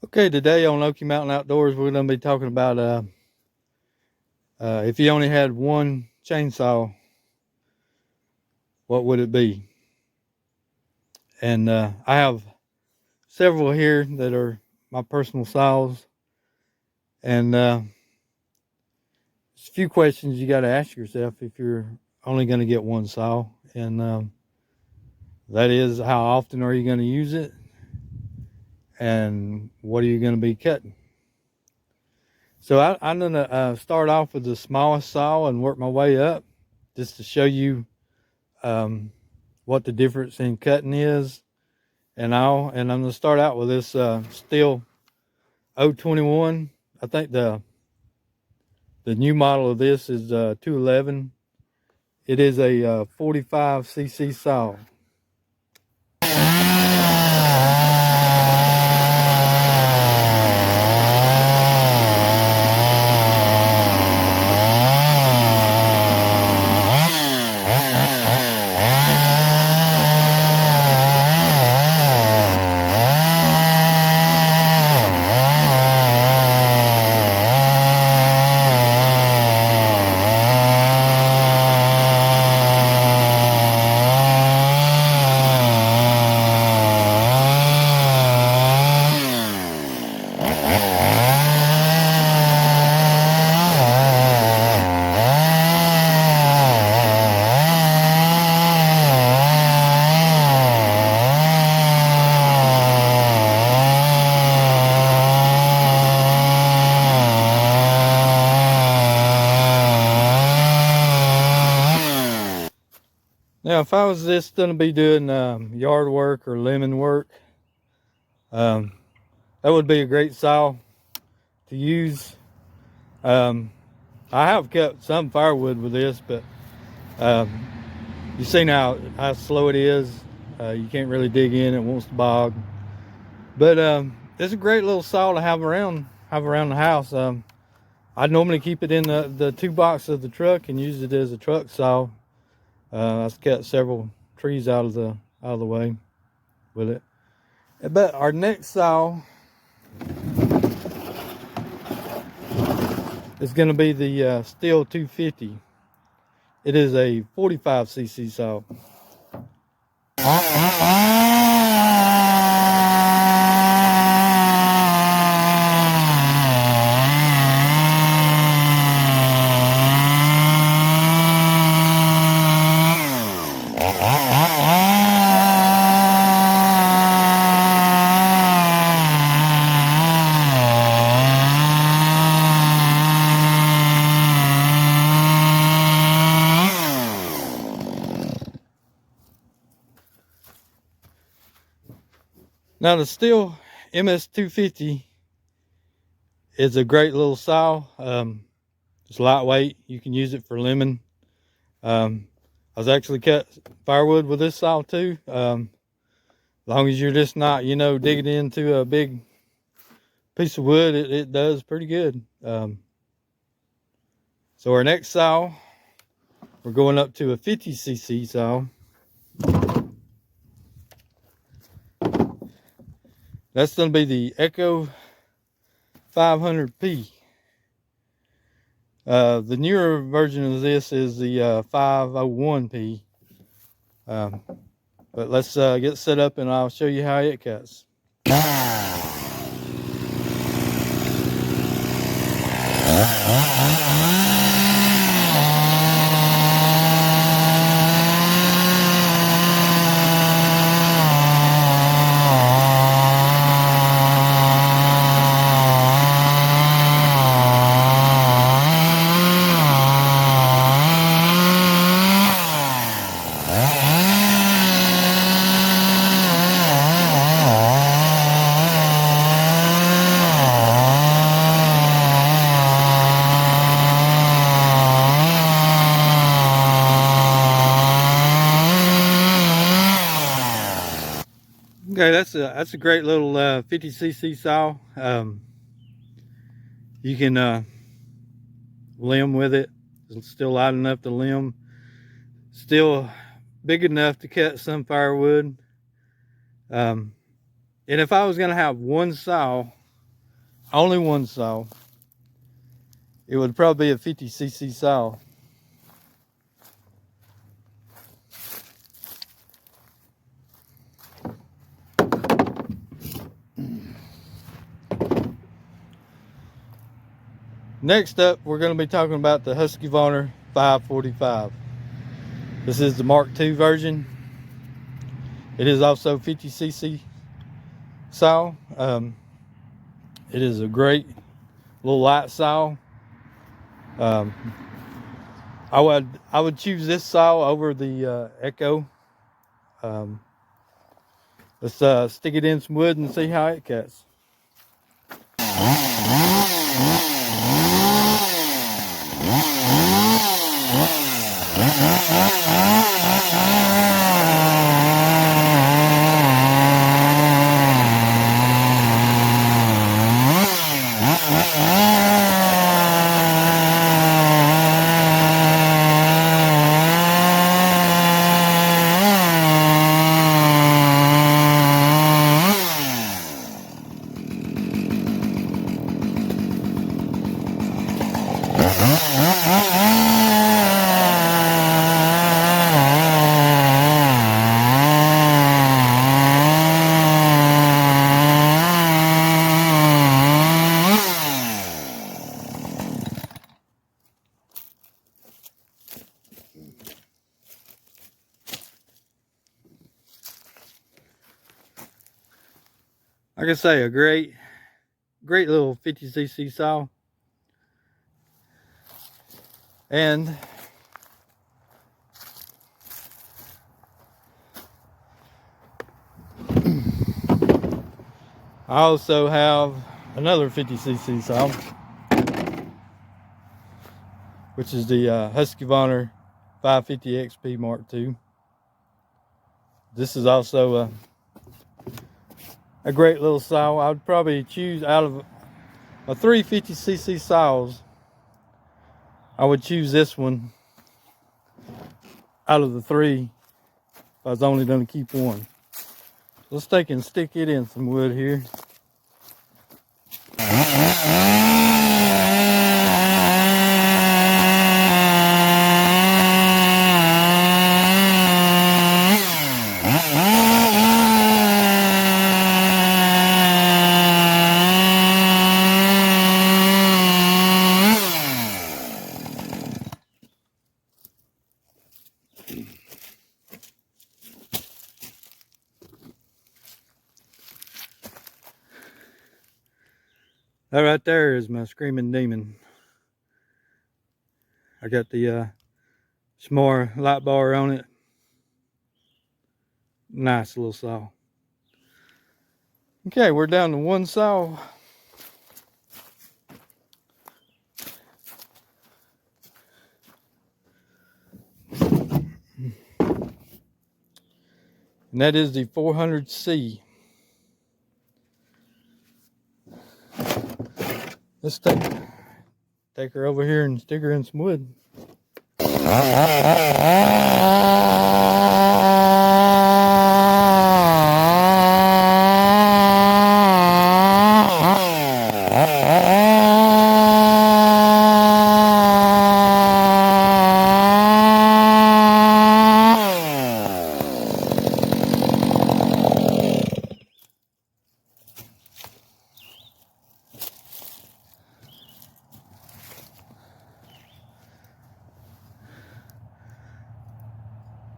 Okay, today on Okie Mountain Outdoors, we're going to be talking about if you only had one chainsaw, what would it be? And I have several here that are my personal saws, and there's a few questions you got to ask yourself if you're only going to get one saw, and that is, how often are you going to use it, and what are you going to be cutting? So I'm going to start off with the smallest saw and work my way up, just to show you what the difference in cutting is and all. And I'm going to start out with this Stihl 021. I think the new model of this is 211. It is a 45cc saw. Now, if I was just going to be doing yard work or lemon work, um, that would be a great saw to use. Um, I have cut some firewood with this, but um, you see now how slow it is. You can't really dig in; it wants to bog. But it's a great little saw to have around the house. I normally keep it in the two box of the truck and use it as a truck saw. I've cut several trees out of the way with it. But our next saw is going to be the Stihl 250. It is a 45cc saw. Now the Stihl MS250 is a great little saw. It's lightweight. You can use it for lemon. I was actually cut firewood with this saw too. As long as you're just not, digging into a big piece of wood, it does pretty good. So our next saw, we're going up to a 50cc saw. That's going to be the Echo 500P. The newer version of this is the 501P. But let's get set up and I'll show you how it cuts. Okay, that's a great little 50cc saw. You can limb with it. It's still light enough to limb. Still big enough to cut some firewood. And if I was going to have one saw only one saw, it would probably be a 50cc saw. Next up, we're going to be talking about the Husqvarna 545. This is the Mark II version. It is also 50cc saw. It is a great little light saw. I would choose this saw over the Echo. Let's stick it in some wood and see how it cuts. Like I say, a great little 50cc saw. And I also have another 50cc saw, which is the Husqvarna 550 XP Mark II. This is also a great little saw. I would probably choose out of my 350cc saws, I would choose this one out of the three if I was only going to keep one. Let's take and stick it in some wood here. That right there is my screaming demon. I got the Smart light bar on it. Nice little saw. Okay, we're down to one saw. And that is the 400C. Let's take her over here and stick her in some wood.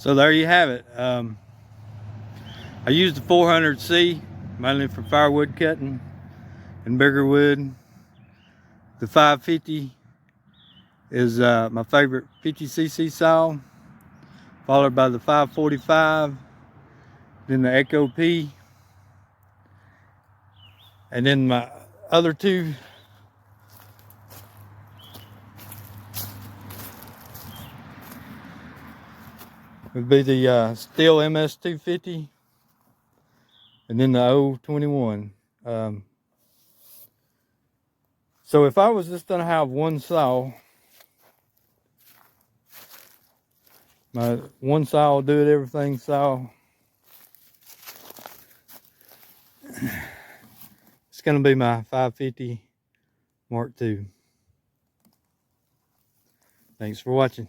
So there you have it. I used the 400C mainly for firewood cutting and bigger wood. The 550 is my favorite 50cc saw, followed by the 545, then the Echo P, and then my other two would be the Stihl MS250 and then the 021. So if I was just gonna have one saw, my one saw will do it everything saw. It's It's going to be my 550 Mark II. Thanks for watching.